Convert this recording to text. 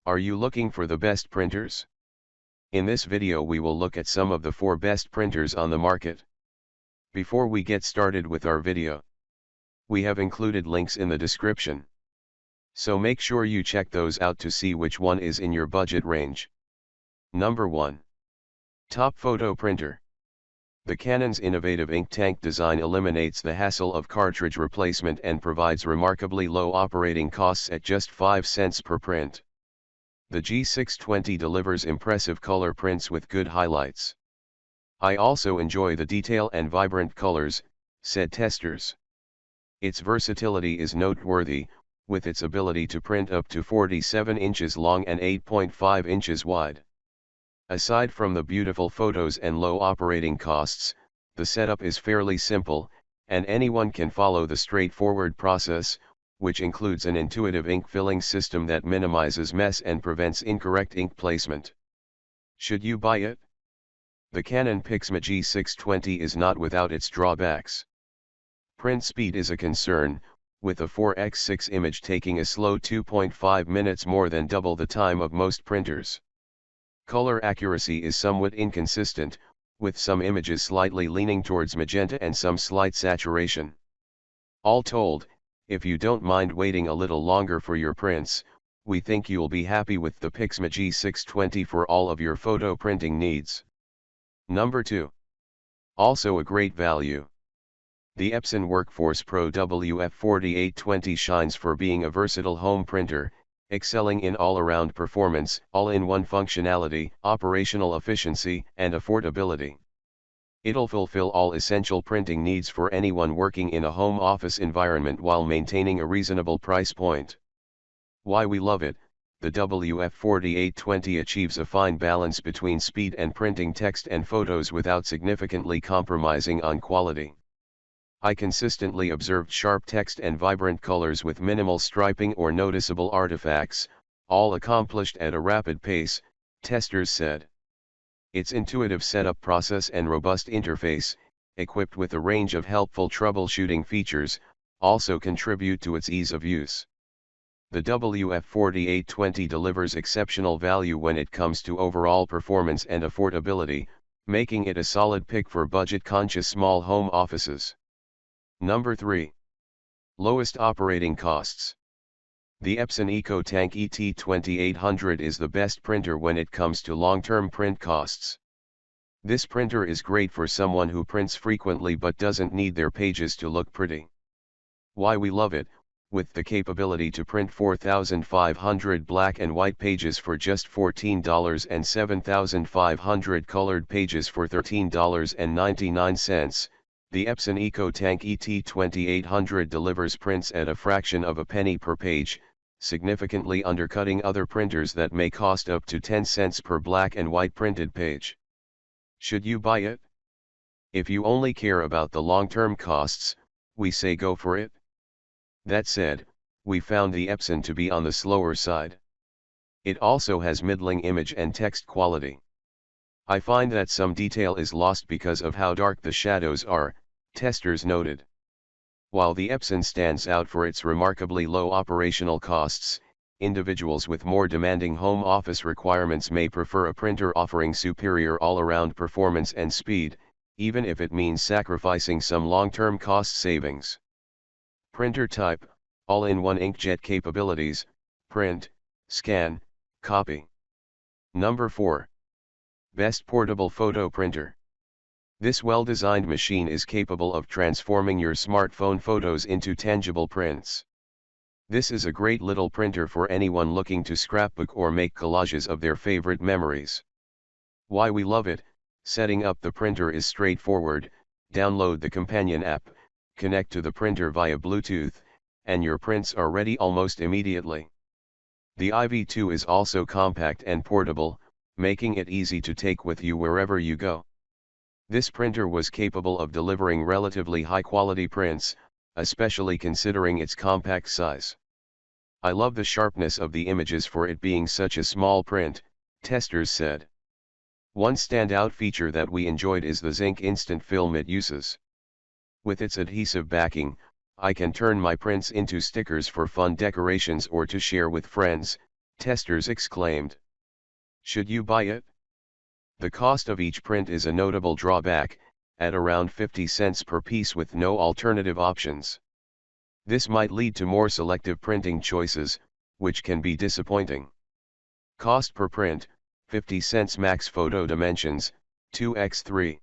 Are you looking for the best printers? In this video we will look at some of the 4 best printers on the market. Before we get started with our video, we have included links in the description. So make sure you check those out to see which one is in your budget range. Number 1. Top Photo Printer. The Canon's innovative ink tank design eliminates the hassle of cartridge replacement and provides remarkably low operating costs at just 5 cents per print. The G620 delivers impressive color prints with good highlights. I also enjoy the detail and vibrant colors, said testers. Its versatility is noteworthy, with its ability to print up to 47 inches long and 8.5 inches wide. Aside from the beautiful photos and low operating costs, the setup is fairly simple, and anyone can follow the straightforward process, which includes an intuitive ink filling system that minimizes mess and prevents incorrect ink placement. Should you buy it? The Canon Pixma G620 is not without its drawbacks. Print speed is a concern, with a 4:6 image taking a slow 2.5 minutes, more than double the time of most printers. Color accuracy is somewhat inconsistent, with some images slightly leaning towards magenta and some slight saturation. All told, if you don't mind waiting a little longer for your prints, we think you'll be happy with the Pixma G620 for all of your photo printing needs. Number 2. Also a great value. The Epson Workforce Pro WF4820 shines for being a versatile home printer, excelling in all-around performance, all-in-one functionality, operational efficiency, and affordability. It'll fulfill all essential printing needs for anyone working in a home office environment while maintaining a reasonable price point. Why we love it: the WF4820 achieves a fine balance between speed and printing text and photos without significantly compromising on quality. I consistently observed sharp text and vibrant colors with minimal striping or noticeable artifacts, all accomplished at a rapid pace, testers said. Its intuitive setup process and robust interface, equipped with a range of helpful troubleshooting features, also contribute to its ease of use. The WF4820 delivers exceptional value when it comes to overall performance and affordability, making it a solid pick for budget-conscious small home offices. Number 3. Lowest operating costs. The Epson EcoTank ET2800 is the best printer when it comes to long-term print costs. This printer is great for someone who prints frequently but doesn't need their pages to look pretty. Why we love it: with the capability to print 4,500 black and white pages for just $14 and 7,500 colored pages for $13.99, the Epson EcoTank ET2800 delivers prints at a fraction of a penny per page, significantly undercutting other printers that may cost up to 10 cents per black and white printed page. Should you buy it? If you only care about the long-term costs, we say go for it. That said, we found the Epson to be on the slower side. It also has middling image and text quality. I find that some detail is lost because of how dark the shadows are, testers noted. While the Epson stands out for its remarkably low operational costs, individuals with more demanding home office requirements may prefer a printer offering superior all-around performance and speed, even if it means sacrificing some long-term cost savings. Printer type: all-in-one inkjet capabilities, print, scan, copy. Number 4. Best portable photo printer. This well-designed machine is capable of transforming your smartphone photos into tangible prints. This is a great little printer for anyone looking to scrapbook or make collages of their favorite memories. Why we love it: setting up the printer is straightforward. Download the companion app, connect to the printer via Bluetooth, and your prints are ready almost immediately. The IV2 is also compact and portable, making it easy to take with you wherever you go. This printer was capable of delivering relatively high-quality prints, especially considering its compact size. I love the sharpness of the images for it being such a small print, testers said. One standout feature that we enjoyed is the zinc instant film it uses. With its adhesive backing, I can turn my prints into stickers for fun decorations or to share with friends, Testers exclaimed. Should you buy it? The cost of each print is a notable drawback, at around 50 cents per piece with no alternative options. This might lead to more selective printing choices, which can be disappointing. Cost per print, 50 cents. Max photo dimensions, 2x3.